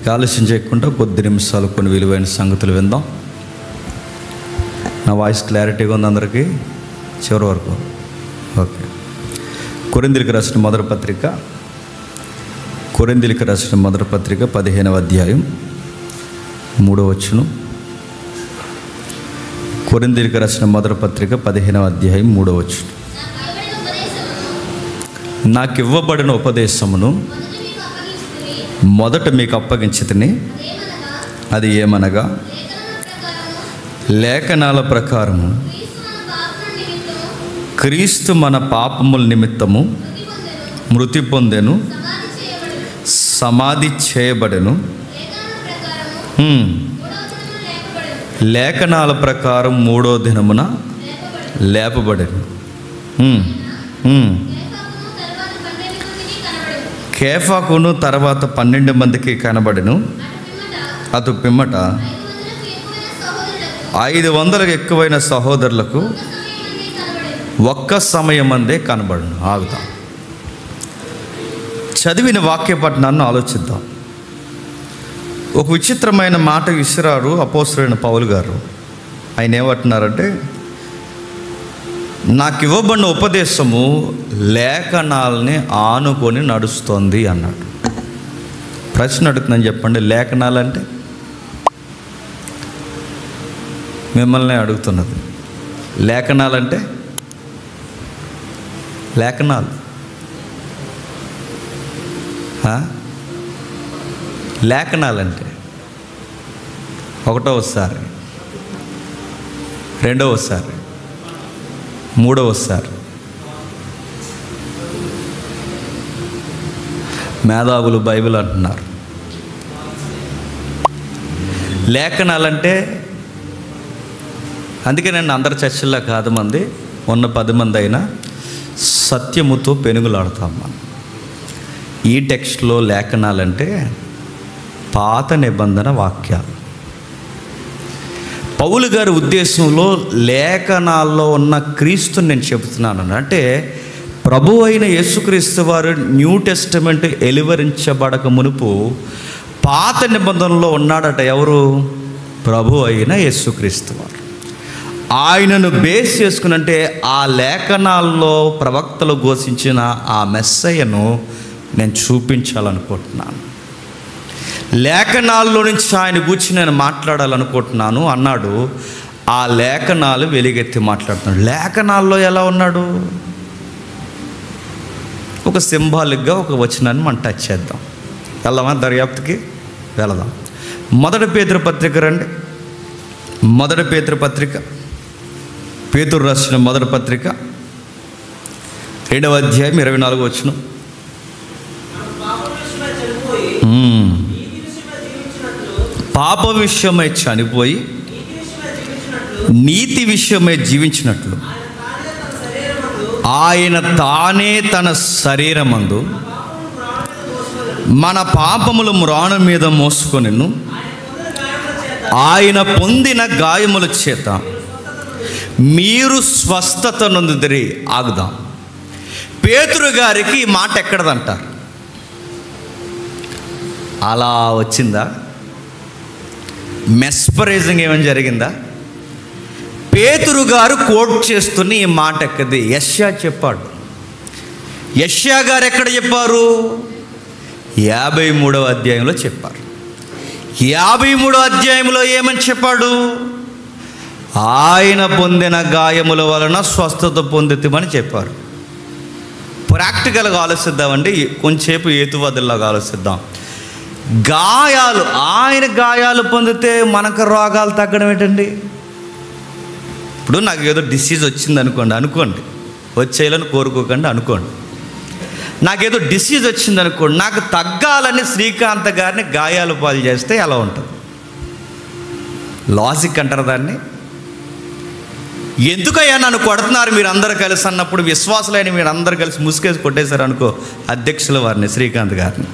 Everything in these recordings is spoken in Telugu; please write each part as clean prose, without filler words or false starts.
ఇక ఆలస్యం చేయకుండా కొద్ది నిమిషాలు కొన్ని విలువైన సంగతులు విందాం. నా వాయిస్ క్లారిటీగా ఉంది అందరికీ? చివరి వరకు ఓకే. కొరింథీయులకు రాసిన మొదటి పత్రిక 15వ అధ్యాయం 3వ వచనం. కొరింథీయులకు రాసిన మొదటి పత్రిక 15వ అధ్యాయం 3వ వచనం. నాకు ఇవ్వబడిన ఉపదేశమును మొదట మీకు అప్పగించితిని, అది ఏమనగా లేఖనాల ప్రకారము క్రీస్తు మన పాపముల నిమిత్తము మృతి పొందెను, సమాధి చేయబడెను, లేఖనాల ప్రకారం 3వ దినమున లేపబడెను. కేఫాకును తర్వాత 12 మందికి కనబడెను. అటు పిమ్మట 500కు ఎక్కువైన సహోదరులకు ఒక్క సమయమందే కనబడను. ఆగుతాం. చదివిన వాక్య పఠనాన్ని ఆలోచిద్దాం. ఒక విచిత్రమైన మాట విసిరారు అపోస్తలుడైన పౌలు గారు. ఆయన ఏమంటున్నారంటే, నాకు ఇవ్వబడిన ఉపదేశము లేఖనాలని ఆనుకొని నడుస్తోంది అన్నాడు. ప్రశ్న అడుగుతుందని చెప్పండి, లేఖనాలంటే? మిమ్మల్ని అడుగుతున్నది. లేఖనాలంటే? లేఖనాలు లేఖనాలంటే ఒకటోసారి, రెండవసారి, మూడవసారి. మేధావులు బైబిల్ అంటున్నారు. లేఖనాలంటే అందుకే నేను అందరి చర్చల్లో కాదు మంది, ఉన్న 10 మంది అయినా సత్యముతో పెనుగులాడతాం మనం. ఈ టెక్స్ట్లో లేఖనాలంటే పాత నిబంధన వాక్యాలు. పౌలు గారి ఉద్దేశంలో లేఖనాల్లో ఉన్న క్రీస్తుని నేను చెబుతున్నాను. అంటే ప్రభు అయిన యేసుక్రీస్తు వారు న్యూ టెస్టమెంట్ వెలువరించబడక మునుపు పాత నిబంధనలో ఉన్నాడట. ఎవరు? ప్రభు అయిన యేసుక్రీస్తు వారు. ఆయనను బేస్ చేసుకునంటే ఆ లేఖనాల్లో ప్రవక్తలు ఘోషించిన ఆ మెస్సయ్యను నేను చూపించాలనుకుంటున్నాను. లేఖనాల్లో నుంచి ఆయన గురించి నేను మాట్లాడాలనుకుంటున్నాను అన్నాడు. ఆ లేఖనాలు వెలుగెత్తి మాట్లాడుతున్నాడు. లేఖనాల్లో ఎలా ఉన్నాడు? ఒక సింబాలిక్గా ఒక వచనాన్ని మనం టచ్ చేద్దాం. వెళ్దామా? దర్యాప్తుకి వెళదాం. మొదటి పేతురు పత్రిక రండి. మొదటి పేతురు పత్రిక, పేతురు రాసిన మొదటి పత్రిక 2వ అధ్యాయం 24వ వచనం. పాప విషయమై చనిపోయి నీతి విషయమై జీవించినట్లు ఆయన తానే తన శరీరమందు మన పాపములు మ్రాను మీద మోసుకొనెను. ఆయన పొందిన గాయముల చేత మీరు స్వస్థత నొందుదిరి. ఆగుదాం. పేతురు గారికి ఈ మాట ఎక్కడదంటారు? అలా వచ్చిందా? మెస్పరైజింగ్ ఏమైనా జరిగిందా? పేతురు గారు కోట్ చేస్తున్న ఈ మాట ఎక్కది? యెషయా చెప్పాడు. యెషయా గారు ఎక్కడ చెప్పారు? 53వ అధ్యాయంలో చెప్పారు. 53వ అధ్యాయంలో ఏమని చెప్పాడు? ఆయన పొందిన గాయముల వలన స్వస్థత పొందితమని చెప్పారు. ప్రాక్టికల్గా ఆలోచిద్దామండి, కొంచెంసేపు ఏతువాదుల్లాగా ఆలోచిద్దాం. గాయాలు, ఆయన గాయాలు పొందితే మనకు రోగాలు తగ్గడం ఏంటండి? ఇప్పుడు నాకు ఏదో డిసీజ్ వచ్చింది అనుకోండి, వచ్చేయాలని కోరుకోకండి, అనుకోండి. నాకేదో డిసీజ్ వచ్చింది అనుకోండి, నాకు తగ్గాలని శ్రీకాంత్ గారిని గాయాలు పాలు చేస్తే ఎలా ఉంటుంది? లాజిక్ అంటారు దాన్ని. ఎందుకయ్యా నన్ను కొడుతున్నారు మీరు అందరూ కలిసి అన్నప్పుడు, విశ్వాసులైన మీరు అందరూ కలిసి ముసుకేసి కొట్టేశారు అనుకో అధ్యక్షుల వారిని, శ్రీకాంత్ గారిని,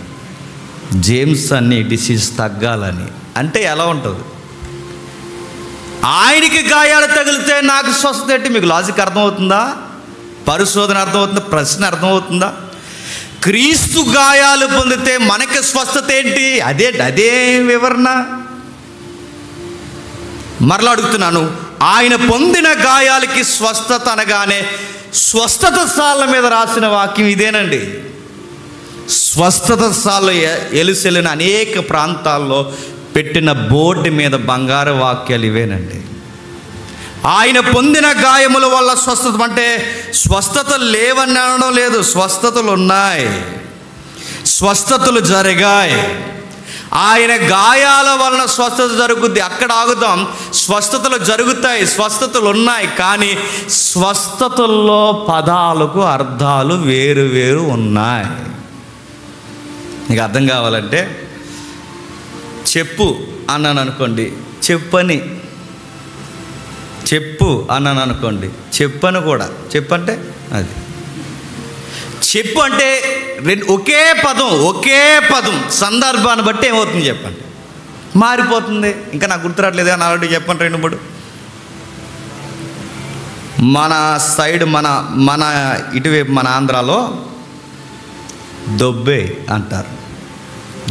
జేమ్స్ అన్ని డిసీజ్ తగ్గాలని అంటే ఎలా ఉంటుంది? ఆయనకి గాయాలు తగిలితే నాకు స్వస్థత ఏంటి? మీకు లాజిక్ అర్థమవుతుందా? పరిశోధన అర్థమవుతుందా? ప్రశ్న అర్థమవుతుందా? క్రీస్తు గాయాలు పొందితే మనకి స్వస్థత ఏంటి? అదే వివరణ. మరలా అడుగుతున్నాను, ఆయన పొందిన గాయాలకి స్వస్థత అనగానే స్వస్థత సాళ్ళ మీద రాసిన వాక్యం ఇదేనండి. స్వస్థత సాళ్ళు ఎలుసెలిన అనేక ప్రాంతాల్లో పెట్టిన బోర్డు మీద బంగారు వాక్యాలు ఇవేనండి. ఆయన పొందిన గాయముల వల్ల స్వస్థత అంటే స్వస్థత లేవని అనడం లేదు, స్వస్థతలు ఉన్నాయి, స్వస్థతలు జరిగాయి. ఆయన గాయాల వలన స్వస్థత జరుగుద్ది, అక్కడ ఆగుదాం. స్వస్థతలు జరుగుతాయి, స్వస్థతలు ఉన్నాయి, కానీ స్వస్థతల్లో పదాలకు అర్థాలు వేరు వేరు ఉన్నాయి. నీకు అర్థం కావాలంటే చెప్పు అన్నాను అనుకోండి, చెప్పు అన్నాను అనుకోండి, చెప్పను కూడా. చెప్పంటే అది చెప్పు అంటే ఒకే పదం సందర్భాన్ని బట్టి ఏమవుతుంది చెప్పండి, మారిపోతుంది. ఇంకా నాకు గుర్తురాట్లేదు అని ఆల్రెడీ చెప్పండి. 2-3 మన సైడ్ మన ఇటువైపు మన ఆంధ్రాలో దొబ్బే అంటారు.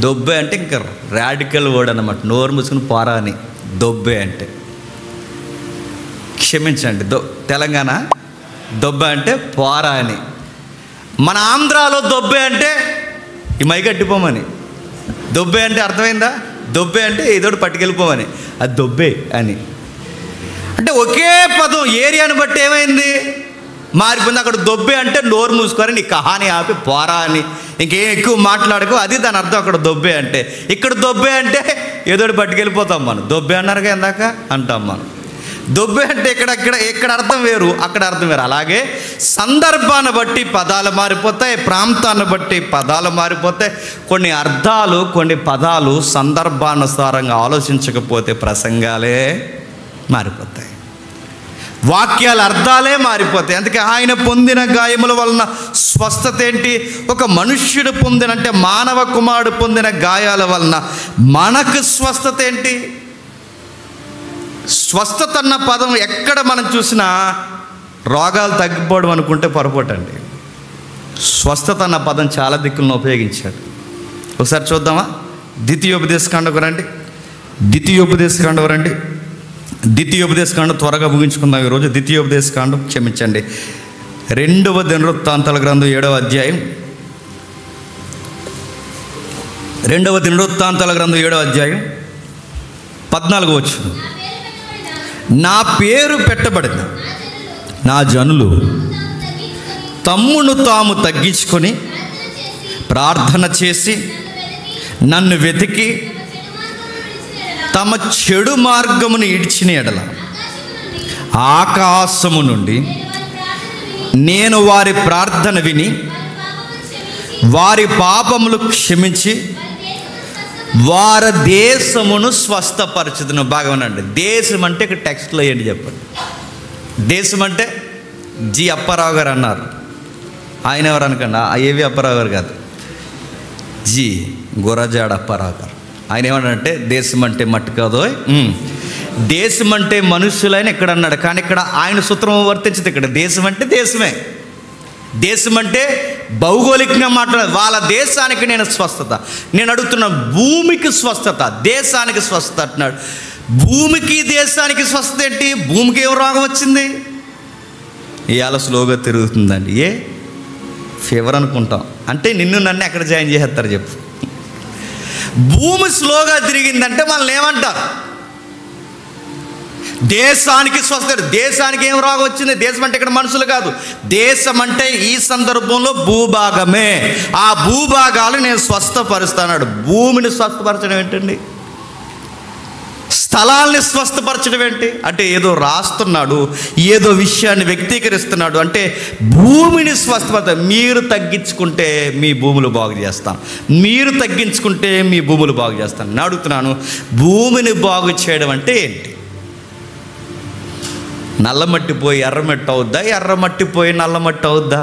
దొబ్బే అంటే ఇంకా రాడికల్ వర్డ్ అన్నమాట, నోరు మూసుకుని పోరా అని. దొబ్బే అంటే క్షమించండి, తెలంగాణ దొబ్బ అంటే పోరా అని. మన ఆంధ్రాలో దొబ్బే అంటే ఈ మైగట్టిపోమని. దొబ్బే అంటే అర్థమైందా? దొబ్బే అంటే ఏదోటి పట్టుకెళ్ళిపోమని, అది దొబ్బే అని. అంటే ఒకే పదం ఏరియాని బట్టి ఏమైంది, మారిపోయింది. అక్కడ దొబ్బే అంటే నోరు మూసుకొని నీ కహాని ఆపి పోరా అని, ఇంకేం ఎక్కువ మాట్లాడుకో, అది దాని అర్థం అక్కడ దొబ్బే అంటే. ఇక్కడ దొబ్బే అంటే ఏదోటి పట్టుకెళ్ళిపోతాం మనం. దొబ్బే అన్నారుగా ఇందాక అంటాం మనం. దొబ్బే అంటే ఇక్కడ అర్థం వేరు, అక్కడ అర్థం వేరు. అలాగే సందర్భాన్ని బట్టి పదాలు మారిపోతాయి, ప్రాంతాన్ని బట్టి పదాలు మారిపోతాయి. కొన్ని పదాలు సందర్భానుసారంగా ఆలోచించకపోతే ప్రసంగాలే మారిపోతాయి, వాక్యాల అర్థాలే మారిపోతాయి. అందుకే ఆయన పొందిన గాయముల వలన స్వస్థత ఏంటి? ఒక మనుష్యుడు అంటే మానవ కుమారుడు పొందిన గాయాల వలన మనకు స్వస్థత ఏంటి? స్వస్థత అన్న పదం ఎక్కడ మనం చూసినా రోగాలు తగ్గిపోవడం అనుకుంటే పొరపాటు అండి. స్వస్థత అన్న పదం చాలా దిక్కులను ఉపయోగించాడు. ఒకసారి చూద్దామా? ద్వితీయోపదేశకాండకు రండి. ద్వితీయోపదేశకాండం త్వరగా ముగించుకుందాం ఈరోజు. ద్వితీయోపదేశకాండం, క్షమించండి, 2వ దినవృత్తాంతాల గ్రంథం 7వ అధ్యాయం. 2వ దినవృత్తాంతాల గ్రంథం 7వ అధ్యాయం 14వ వచనం. నా పేరు పెట్టబడిన నా జనులు తమ్మును తాము తగ్గించుకొని ప్రార్థన చేసి నన్ను వెతికి తమ చెడు మార్గమును ఇడిచిన ఎడల ఆకాశము నుండి నేను వారి ప్రార్థన విని వారి పాపములు క్షమించి వారి దేశమును స్వస్థపరచుదును. బాగా వినండి. దేశం అంటే ఇక్కడ టెక్స్ట్లో ఏంటి చెప్పండి. దేశం అంటే జి అప్పారావు గారు అన్నారు. ఆయన ఎవరు అనకండి, ఏవి అప్పారావు గారు కాదు, జి గురజాడ అప్పారావు గారు. ఆయన ఏమన్నాడంటే దేశం అంటే మట్టి కాదు, దేశం అంటే మనుషులైన ఇక్కడ అన్నాడు. కానీ ఇక్కడ ఆయన సూత్రం వర్తించదు. ఇక్కడ దేశం అంటే దేశమే. దేశం అంటే భౌగోళికంగా మాట్లాడదు. వాళ్ళ దేశానికి నేను స్వస్థత. నేను అడుగుతున్నా, భూమికి స్వస్థత, దేశానికి స్వస్థత అంటున్నాడు. భూమికి దేశానికి స్వస్థత ఏంటి? భూమికి ఏం రోగం వచ్చింది? ఇవాళ స్లోగా తిరుగుతుందండి. ఫీవర్ అనుకుంటాం. అంటే నన్ను ఎక్కడ జాయిన్ చేసేస్తారు చెప్పు. భూమి స్లోగా తిరిగిందంటే మనల్ని ఏమంటారు? దేశానికి స్వస్థత. దేశానికి ఏం రోగం వచ్చింది? దేశం అంటే ఇక్కడ మనుషులు కాదు, దేశం అంటే ఈ సందర్భంలో భూభాగమే. ఆ భూభాగాలు నేను స్వస్థపరుస్తాడు. భూమిని స్వస్థపరచడం ఏంటండి? స్థలాల్ని స్వస్థపరచడం ఏంటి? అంటే ఏదో రాస్తున్నాడు, ఏదో విషయాన్ని వ్యక్తీకరిస్తున్నాడు. అంటే భూమిని స్వస్థపరచ. మీరు తగ్గించుకుంటే మీ భూములు బాగు చేస్తాను, మీరు తగ్గించుకుంటే మీ భూములు బాగు చేస్తాను. నేను అడుగుతున్నాను, భూమిని బాగు చేయడం అంటే ఏంటి? నల్లమట్టి పోయి ఎర్రమట్టి అవుద్దా? ఎర్రమట్టి పోయి నల్లమట్టి అవుద్దా?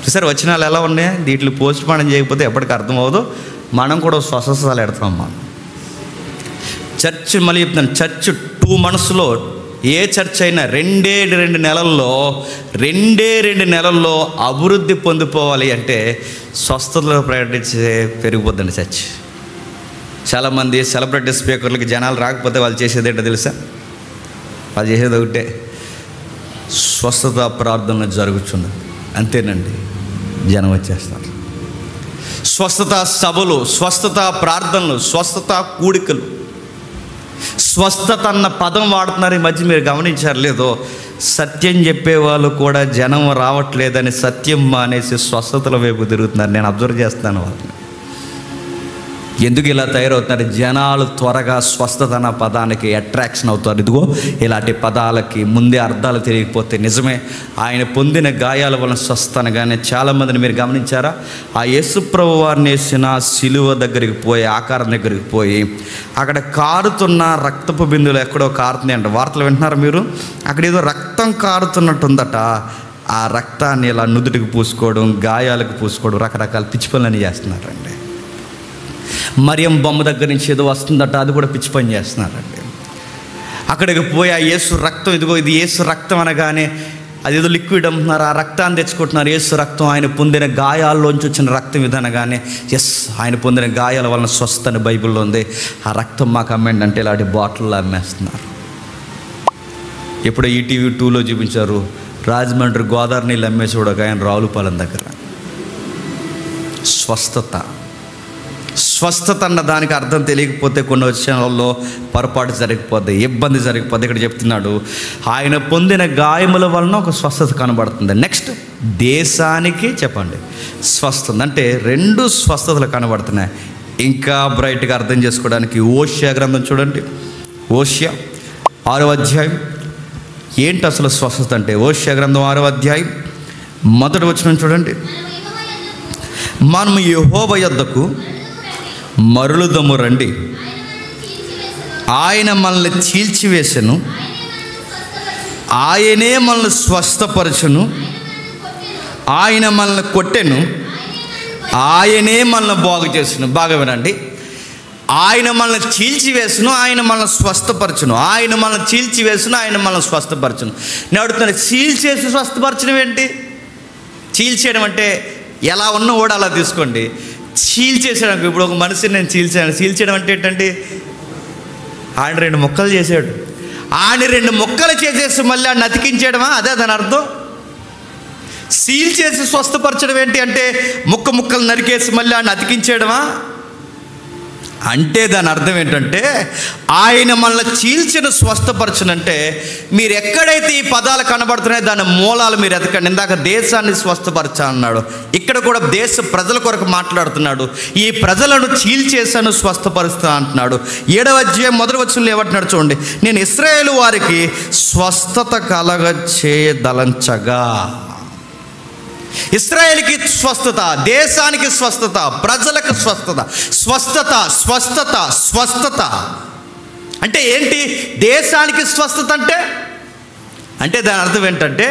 చూసారు వచనాలు ఎలా ఉన్నాయి? వీటిని పోస్ట్ మార్టం చేయకపోతే ఎప్పటికీ అర్థం అవ్వదు. మనం కూడా స్వస్థతలు ఎడతాం. మనం చర్చ్, మళ్ళీ చెప్తాను, చర్చ్ 2 monthsలో ఏ చర్చ్ అయినా రెండు నెలల్లో అభివృద్ధి పొందిపోవాలి అంటే స్వస్థతలో ప్రకటించే పెరిగిపోద్దండి చర్చ్. చాలామంది సెలబ్రిటీ స్పీకర్లకి జనాలు రాకపోతే వాళ్ళు చేసేది ఏంటో తెలుసా? వాళ్ళు చేసేది ఒకటే, స్వస్థత ప్రార్థనలు జరుగుతున్నది, అంతేనండి, జనం వచ్చేస్తారు. స్వస్థత సభలు, స్వస్థత ప్రార్థనలు, స్వస్థత కూడికలు. స్వస్థత అన్న పదం వాడుతున్నారు ఈ మధ్య, మీరు గమనించారు లేదో? సత్యం చెప్పేవాళ్ళు కూడా జనం రావట్లేదని సత్యం మానేసి స్వస్థతల వైపు తిరుగుతున్నారు. నేను అబ్జర్వ్ చేస్తాను వాళ్ళని. ఎందుకు ఇలా తయారవుతున్నారు? జనాలు త్వరగా స్వస్థత అన్న పదానికి అట్రాక్షన్ అవుతారు. ఇదిగో ఇలాంటి పదాలకి ముందే అర్థాలు తెలియకపోతే నిజమే ఆయన పొందిన గాయాల వలన స్వస్థ అనగానే చాలామందిని మీరు గమనించారా? ఆ యేసుప్రభు వారిని వేసిన సిలువ దగ్గరికి పోయి, ఆకారం దగ్గరికి పోయి, అక్కడ కారుతున్న రక్తపు బిందులు ఎక్కడో కారుతున్నాయి అంట. వార్తలు వింటున్నారు మీరు? అక్కడ ఏదో రక్తం కారుతున్నట్టుందట. ఆ రక్తాన్ని ఇలా నుదుటికి పూసుకోవడం, గాయాలకు పూసుకోవడం, రకరకాల పిచ్చి పనులని చేస్తున్నారండి. మరియం బొమ్మ దగ్గర నుంచి ఏదో వస్తుందట, అది కూడా పిచ్చి పని చేస్తున్నారండి. అక్కడికి పోయి ఆ యేసు రక్తం, ఇదిగో ఇది యేసు రక్తం అనగానే అదేదో లిక్విడ్ అమ్ముతున్నారు, ఆ రక్తాన్ని తెచ్చుకుంటున్నారు. యేసు రక్తం, ఆయన పొందిన గాయాల్లోంచి వచ్చిన రక్తం విధానగానే ఎస్ ఆయన పొందిన గాయాల వలన స్వస్థ అని బైబిల్లో ఉంది. ఆ రక్తం మాకు అమ్మండి అంటే ఇలాంటి బాటిల్లో అమ్మేస్తున్నారు. ఎప్పుడో ఈటీవీ 2లో చూపించారు, రాజమండ్రి గోదావరి నీళ్ళు అమ్మేసి కూడా ఆయన రావులపాలెం దగ్గర. స్వస్థత అన్న దానికి అర్థం తెలియకపోతే కొన్ని విషయాలలో పొరపాటు జరిగిపోద్ది, ఇబ్బంది జరిగిపోద్ది. ఇక్కడ చెప్తున్నాడు, ఆయన పొందిన గాయముల వలన ఒక స్వస్థత కనబడుతుంది. నెక్స్ట్ దేశానికి చెప్పండి స్వస్థత అంటే 2 స్వస్థతలు కనబడుతున్నాయి. ఇంకా బ్రైట్గా అర్థం చేసుకోవడానికి ఓషియా గ్రంథం చూడండి. ఓషియా 6వ అధ్యాయం. ఏంటి అసలు స్వస్థత అంటే? ఓషియా గ్రంథం 6వ అధ్యాయం 1వ వచనం చూడండి. మనము యెహోవా యొద్దకు మరలుదము రండి, ఆయన మనల్ని చీల్చివేసెను, ఆయనే మనల్ని స్వస్థపరచును, ఆయన మనల్ని కొట్టెను, ఆయనే మనల్ని బాగు చేసెను. బాగా వినండి, ఆయన మనల్ని చీల్చివేసును, ఆయన మనల్ని స్వస్థపరచును, ఆయన మనల్ని చీల్చివేసును, ఆయన మనల్ని స్వస్థపరచును. నేను అడుగుతున్నాను, చీల్చేసి స్వస్థపరచడం ఏంటి? చీల్చేయడం అంటే ఎలా ఉన్న కూడా అలా తీసుకోండి. చీల్చేసాడు. ఇప్పుడు ఒక మనిషిని నేను చీల్చేయడం అంటే ఏంటంటే ఆయన 2 ముక్కలు చేసాడు, ఆయన 2 ముక్కలు చేసేసి మళ్ళీ ఆయన అతికించేయడమా? అదే దాని అర్థం. చీల్చేసి స్వస్థపరచడం ఏంటి అంటే ముక్కలు నరికేసి మళ్ళీ ఆయన అతికించేయడమా? అంటే దాని అర్థం ఏంటంటే ఆయన మనల్ని చీల్చిన స్వస్థపరచనంటే మీరు ఎక్కడైతే ఈ పదాలు కనబడుతున్నాయో దాని మూలాలు మీరు ఎతకండి. ఇందాక దేశాన్ని స్వస్థపరచా అన్నాడు, ఇక్కడ కూడా దేశ ప్రజల కొరకు మాట్లాడుతున్నాడు. ఈ ప్రజలను చీల్చేశాను, స్వస్థపరుస్తా అంటున్నాడు. 7వ అధ్యాయం 1వ వచనంలో ఏమంటున్నాడు చూడండి. నేను ఇశ్రాయేలు వారికి స్వస్థత కలగ చేయదలంచగా. ఇశ్రాయేలుకి స్వస్థత, దేశానికి స్వస్థత, ప్రజలకు స్వస్థత. స్వస్థత స్వస్థత స్వస్థత అంటే ఏంటి? దేశానికి స్వస్థత అంటే దాని అర్థం ఏంటంటే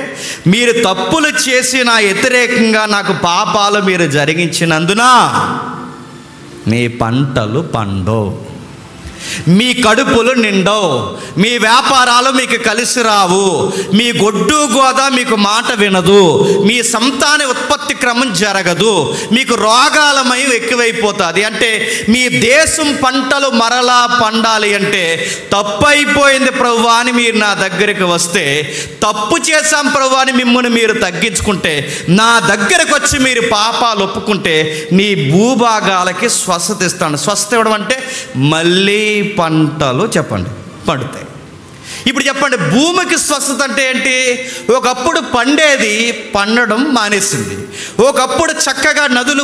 మీరు తప్పులు చేసి నా వ్యతిరేకంగా నాకు పాపాలు మీరు జరిగించినందున మీ పంటలు పండవు, మీ కడుపులు నిండవు, మీ వ్యాపారాలు మీకు కలిసి రావు, మీ గొడ్డు గోద మీకు మాట వినదు, మీ సంతాన ఉత్పత్తి క్రమం జరగదు, మీకు రోగాలమయం ఎక్కువైపోతుంది. అంటే మీ దేశం పంటలు మరలా పండాలి అంటే తప్పు అయిపోయింది ప్రభువా అని మీరు నా దగ్గరికి వస్తే, తప్పు చేశాం ప్రభువా అని మిమ్మల్ని మీరు తగ్గించుకుంటే, నా దగ్గరకు వచ్చి మీరు పాపాలు ఒప్పుకుంటే మీ భూభాగాలకి స్వస్థత ఇస్తాను. స్వస్థత ఇవ్వడం అంటే మళ్ళీ పంటలు చెప్పండి పండుతాయి. ఇప్పుడు చెప్పండి, భూమికి స్వస్థత అంటే ఏంటి? ఒకప్పుడు పండేది పండడం మానేసింది, ఒకప్పుడు చక్కగా నదులు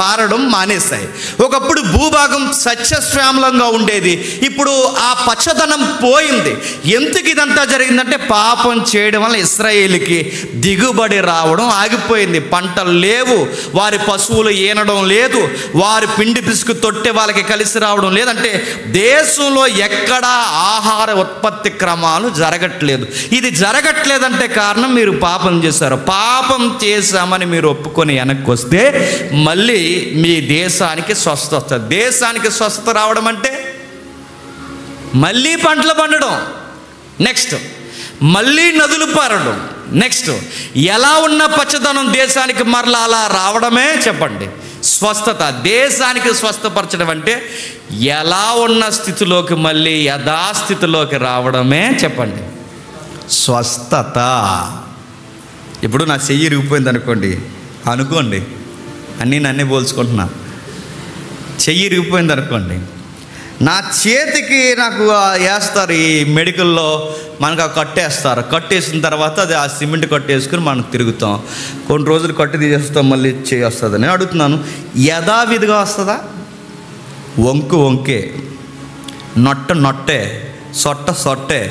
పారడం మానేశాయి, ఒకప్పుడు భూభాగం సస్యశ్యామలంగా ఉండేది, ఇప్పుడు ఆ పచ్చదనం పోయింది. ఎందుకు ఇదంతా జరిగిందంటే పాపం చేయడం వల్ల ఇశ్రాయేలుకి దిగుబడి రావడం ఆగిపోయింది, పంటలు లేవు, వారి పశువులు ఈనడం లేదు, వారి పిండి పిసుకు తొట్టే వాళ్ళకి కలిసి రావడం లేదంటే దేశంలో ఎక్కడా ఆహార ఉత్పత్తి క్రమాలు జరగట్లేదు. ఇది జరగట్లేదంటే కారణం మీరు పాపం చేశారు. పాపం చేశామని మీరు ఒప్పుకొని వెనక్కి వస్తే మళ్ళీ మీ దేశానికి స్వస్థత వస్తుంది. దేశానికి స్వస్థత రావడం అంటే మళ్ళీ పంటలు పండడం. నెక్స్ట్ మళ్ళీ నదులు పారడం. నెక్స్ట్ ఎలా ఉన్న పచ్చదనం దేశానికి మరలా అలా రావడమే చెప్పండి స్వస్థత. దేశానికి స్వస్థపరచడం అంటే ఎలా ఉన్న స్థితిలోకి మళ్ళీ యథాస్థితిలోకి రావడమే చెప్పండి స్వస్థత. ఇప్పుడు నా చెయ్యి ఇరిగిపోయింది అనుకోండి అన్నీ నన్నే పోల్చుకుంటున్నా. చెయ్యి ఇరిగిపోయింది అనుకోండి, నా చేతికి నాకు వేస్తారు ఈ మెడికల్లో, మనకు ఆ కట్టేస్తారు. కట్టేసిన తర్వాత అది ఆ సిమెంట్ కట్టేసుకుని మనం తిరుగుతాం. కొన్ని రోజులు కట్టు తీసేస్తాం, మళ్ళీ చేస్తుంది. నేను అడుగుతున్నాను, యథావిధిగా వస్తుందా? వంకే, నొట్టే, సొట్టే,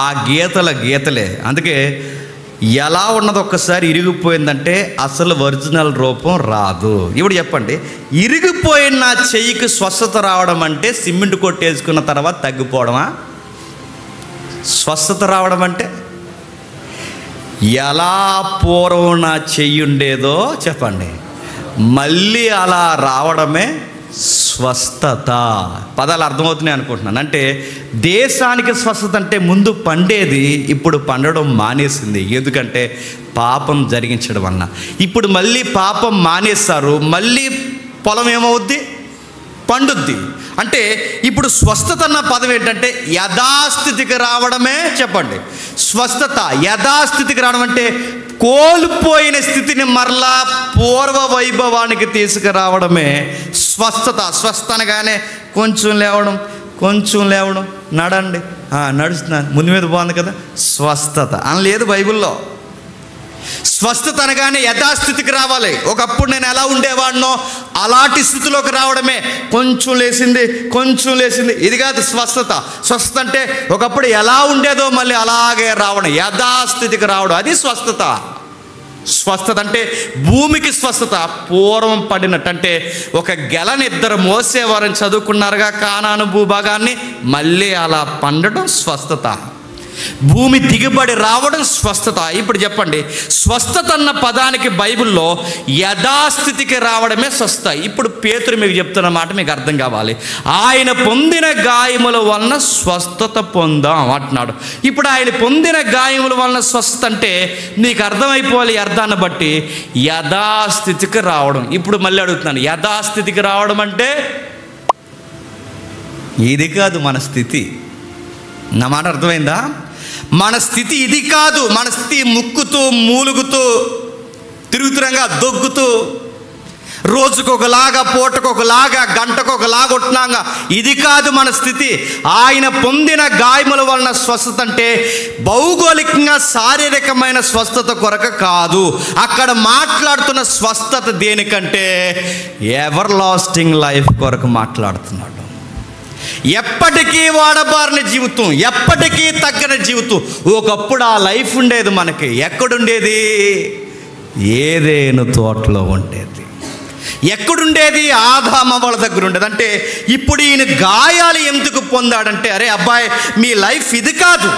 ఆ గీతలే. అందుకే ఎలా ఉన్నది ఒక్కసారి ఇరిగిపోయిందంటే అసలు ఒరిజినల్ రూపం రాదు. ఇప్పుడు చెప్పండి, ఇరిగిపోయిన నా చెయ్యికి స్వస్థత రావడం అంటే సిమెంట్ కొట్టేసుకున్న తర్వాత తగ్గిపోవడమా? స్వస్థత రావడం అంటే ఎలా పూర్వం నా చెయ్యి ఉండేదో చెప్పండి మళ్ళీ అలా రావడమే స్వస్థత. పదాలు అర్థమవుతున్నాయి అనుకుంటున్నాను. అంటే దేశానికి స్వస్థత అంటే ముందు పండేది ఇప్పుడు పండడం మానేసింది. ఎందుకంటే పాపం జరిగించడం వలన. ఇప్పుడు మళ్ళీ పాపం మానేస్తారు, మళ్ళీ పొలం ఏమవుద్ది? పండుద్ది. అంటే ఇప్పుడు స్వస్థత అన్న పదం ఏంటంటే యథాస్థితికి రావడమే చెప్పండి స్వస్థత. యథాస్థితికి రావడం అంటే కోల్పోయిన స్థితిని మరలా పూర్వ వైభవానికి తీసుకురావడమే స్వస్థత. స్వస్థ అనగానే కొంచెం లేవడం, నడండి, నడుస్తున్నాను, ముందు మీద బాగుంది కదా, స్వస్థత అనలేదు బైబిల్లో. స్వస్థత అనగానే యథాస్థితికి రావాలి. ఒకప్పుడు నేను ఎలా ఉండేవాడినో అలాంటి స్థితిలోకి రావడమే. కొంచెం లేసింది, ఇది కాదు స్వస్థత. స్వస్థత అంటే ఒకప్పుడు ఎలా ఉండేదో మళ్ళీ అలాగే రావడం, యథాస్థితికి రావడం, అది స్వస్థత. స్వస్థత అంటే భూమికి స్వస్థత. పూర్వం పడినట్టు అంటే ఒక గెలని ఇద్దరు మోసేవారని చదువుకున్నారుగా కానాను భూభాగాన్ని, మళ్ళీ అలా పండడం స్వస్థత. భూమి దిగుబడి రావడం స్వస్థత. ఇప్పుడు చెప్పండి, స్వస్థత అన్న పదానికి బైబిల్లో యథాస్థితికి రావడమే స్వస్థత. ఇప్పుడు పేతురు మీకు చెప్తున్న మాట మీకు అర్థం కావాలి. ఆయన పొందిన గాయముల వలన స్వస్థత పొందాం అంటున్నాడు. ఇప్పుడు ఆయన పొందిన గాయముల వలన స్వస్థత అంటే నీకు అర్థమైపోవాలి. అర్థాన్ని బట్టి యథాస్థితికి రావడం. ఇప్పుడు మళ్ళీ అడుగుతున్నాను, యథాస్థితికి రావడం అంటే ఇది కాదు మన స్థితి. నా మాట అర్థమైందా? మన స్థితి ఇది కాదు. మన స్థితి ముక్కుతూ మూలుగుతూ తిరుగుతురంగా దొగ్గుతూ రోజుకొకలాగా, పూటకొకలాగా, గంటకొకలాగా ఉంటున్నాగా. ఇది కాదు మన స్థితి. ఆయన పొందిన గాయముల వలన స్వస్థత అంటే భౌగోళికంగా శారీరకమైన స్వస్థత కొరకు కాదు. అక్కడ మాట్లాడుతున్న స్వస్థత దేనికంటే ఎవర్ లాస్టింగ్ లైఫ్ కొరకు మాట్లాడుతున్నాడు. ఎప్పటికీ వాడబారిన జీవితం, ఎప్పటికీ తగ్గని జీవితం. ఒకప్పుడు ఆ లైఫ్ ఉండేది మనకి. ఎక్కడుండేది? ఏదేను తోటలో ఉండేది. ఎక్కడుండేది? ఆదాము వాళ్ళ దగ్గర ఉండేది. అంటే ఇప్పుడు ఈయన గాయాలు ఎందుకు పొందాడంటే, అరే అబ్బాయి మీ లైఫ్ ఇది కాదు,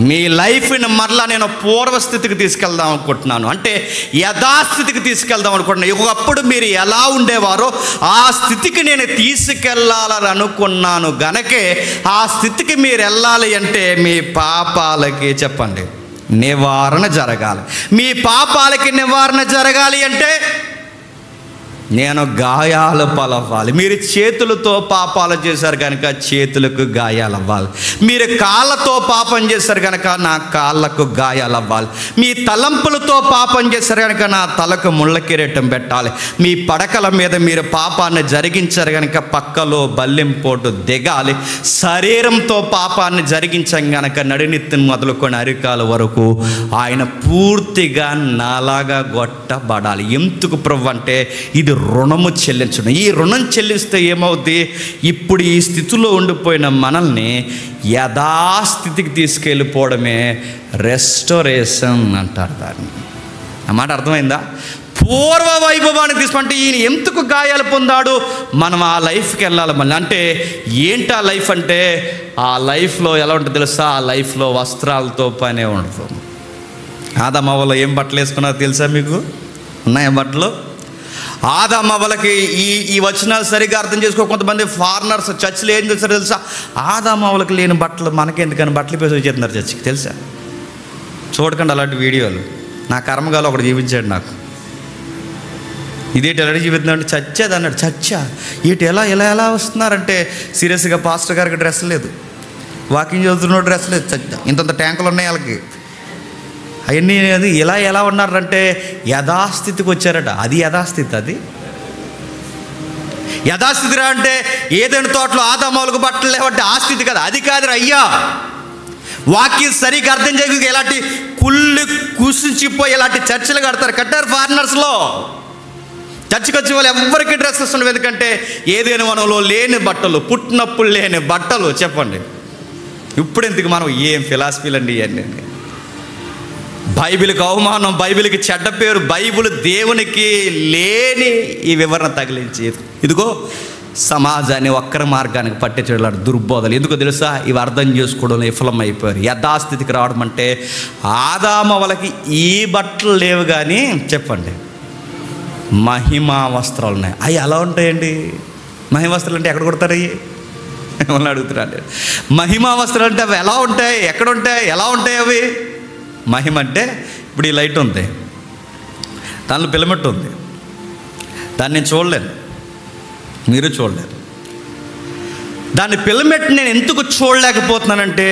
మీ లైఫ్ని మరలా నేను పూర్వస్థితికి తీసుకెళ్దాం అనుకుంటున్నాను. అంటే యథాస్థితికి తీసుకెళ్దాం అనుకుంటున్నాను. ఒకప్పుడు మీరు ఎలా ఉండేవారో ఆ స్థితికి నేను తీసుకెళ్ళాలని అనుకున్నాను గనకే ఆ స్థితికి మీరు వెళ్ళాలి అంటే మీ పాపాలకి చెప్పండి నివారణ జరగాలి. మీ పాపాలకి నివారణ జరగాలి అంటే నేను గాయాలు పలవ్వాలి. మీరు చేతులతో పాపాలు చేశారు కనుక చేతులకు గాయాలు అవ్వాలి. మీరు కాళ్ళతో పాపం చేశారు కనుక నా కాళ్ళకు గాయాలు అవ్వాలి. మీ తలంపులతో పాపం చేశారు కనుక నా తలకు ముళ్ళ కిరీటం పెట్టాలి. మీ పడకల మీద మీరు పాపాన్ని జరిగించారు కనుక పక్కలో బల్లెంపోటు దిగాలి. శరీరంతో పాపాన్ని జరిగించాం కనుక నడినెత్తిని మొదలుకొని అరికాల వరకు ఆయన పూర్తిగా నాలాగా గొట్టబడాలి. ఎందుకు ప్రభు అంటే ఇది రుణము చెల్లించడం. ఈ రుణం చెల్లిస్తే ఏమవుద్ది? ఇప్పుడు ఈ స్థితిలో ఉండిపోయిన మనల్ని యథాస్థితికి తీసుకెళ్ళిపోవడమే రెస్టోరేషన్ అంటారు దాన్ని. అన్నమాట అర్థమైందా? పూర్వ వైభవాన్ని తీసుకుంటే ఈయన ఎందుకు గాయాలు పొందాడు? మనం ఆ లైఫ్కి వెళ్ళాలి మళ్ళీ. అంటే ఏంటి ఆ లైఫ్ అంటే, ఆ లైఫ్లో ఎలా ఉంటుంది తెలుసా? ఆ లైఫ్లో వస్త్రాలతో పనే ఉండదు. ఆదాము హవ్వలు ఏం బట్టలు వేసుకున్నారో తెలుసా మీకు? ఉన్నాయా బట్టలు? ఆదామవ్వలకి ఈ వచనాలు సరిగ్గా అర్థం చేసుకో. కొంతమంది ఫారినర్స్ చర్చిలో ఏం చేస్తారో తెలుసా? ఆదామవ్వలకి లేని బట్టలు మనకెందుకని బట్టలు పేసి వచ్చేస్తున్నారు చర్చికి, తెలుసా? చూడకండి అలాంటి వీడియోలు. నా కర్మగాలు ఒకటి చూపించాడు నాకు. ఇదేంటి ఎలా చూపిస్తున్నాడు? చచ్చేది అన్నాడు. చచ్చా ఇటు ఎలా వస్తున్నారంటే సీరియస్గా పాస్టర్ గారికి డ్రెస్ లేదు, వాకింగ్ చదువుతున్న డ్రెస్ లేదు, చచ్చా ఇంతంత ట్యాంకులు ఉన్నాయి వాళ్ళకి. అవన్నీ ఎలా ఉన్నారంటే యథాస్థితికి వచ్చారట. అది యథాస్థితి. అది యథాస్థితి రా అంటే ఏదైనా తోటలో ఆదామవులకు బట్టలు లేవంటే ఆ స్థితి కదా. అది కాదురా అయ్యా. వాక్యం సరిగ్గా అర్థం చేయక ఇలాంటి కుళ్ళు కుసించిపోయి ఇలాంటి చర్చలు కట్టారు ఫారినర్స్లో. చర్చికి వచ్చే వాళ్ళు ఎవరికి డ్రెస్సెస్ ఉండవు. ఎందుకంటే ఏదైనా వనంలో లేని బట్టలు, పుట్టినప్పుడు లేని బట్టలు. చెప్పండి ఇప్పుడు ఎందుకు మనం ఏం ఫిలాసఫీలు అండి ఇవన్నీ? బైబిల్కి అవమానం, బైబిల్కి చెడ్డ పేరు, బైబిల్ దేవునికి లేని ఈ వివరణ తగిలించి ఇదిగో సమాజాన్ని వక్ర మార్గానికి పట్టించడం దుర్బోధలు. ఎందుకో తెలుసా? ఇవి అర్థం చేసుకోవడంలో విఫలమైపోయారు. యథాస్థితికి రావడం అంటే ఆదామవలకి ఈ బట్టలు లేవు కానీ చెప్పండి మహిమా వస్త్రాలు ఉన్నాయి. అవి ఎలా ఉంటాయండి? మహిమా వస్త్రాలు అంటే ఎక్కడ కొడతారు? అవి మిమ్మల్ని అడుగుతున్నాను. మహిమా వస్త్రాలు అంటే అవి ఎలా ఉంటాయి, ఎక్కడ ఉంటాయి, ఎలా ఉంటాయి అవి? మహిమ అంటే ఇప్పుడు ఈ లైట్ ఉంది, దానిలో పిలమెట్టు ఉంది, దాన్ని నేను చూడలేను, మీరు చూడలేరు. దాని పిలమెట్ నేను ఎందుకు చూడలేకపోతున్నానంటే